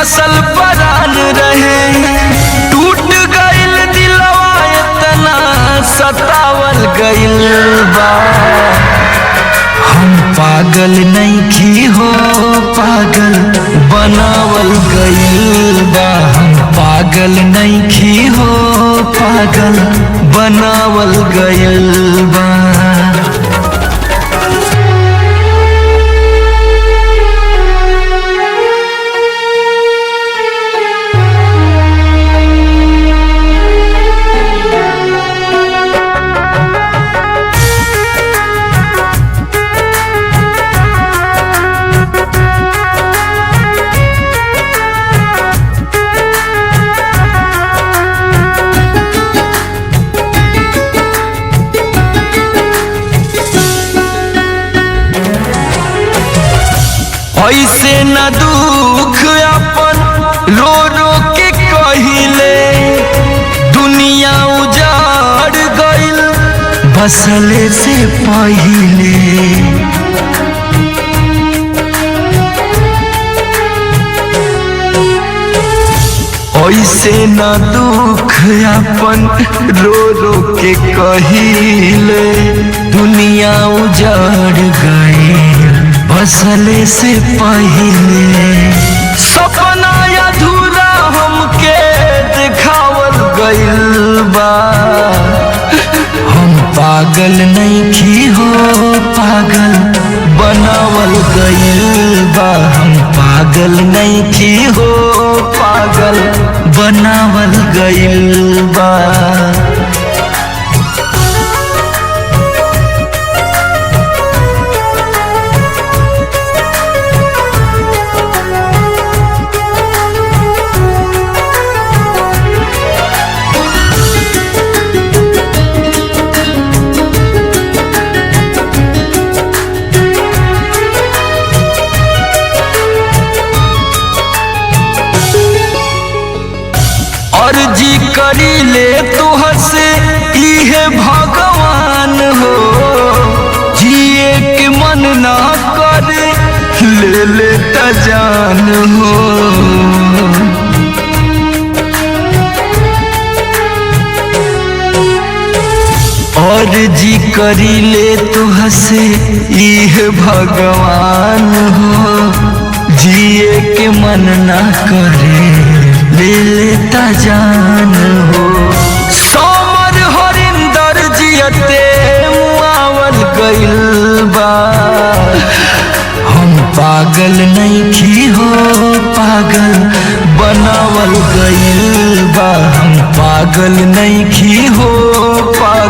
बसल परान रहे, टूट गइल दिलवा इतना सतावल गइल बा। हम पागल नहीं हो पागल बनावल गइल बा। हम पागल नहीं हो पागल बनावल गइल बा। ऐसे न दुख अपन रो रो के कहिले, दुनिया उजाड़ गइल बसले से पहिले। ऐसे न दुख अपन रो रो के कहिले, दुनिया उजाड़ गइल बसले से पहिले। सपना अधूरा हमके दिखावल गइल बा। हम पागल नहीं हो पागल बनावल गइल बा। हम पागल नहीं हो पागल बनावल गइल बा। अर्जी करी ले तुहर से इहे भगवान हो, जिए के मन ना करे ले ले त जान हो। अर्जी करी ले तुहर से इहे भगवान हो, जिए के मन ना करे ले लेता जान हो। सोमर हरिंदर जियते मुआवल गइल बा। हम पागल नहीं हो पागल बनावल गइल बा। हम पागल नहीं हो पागल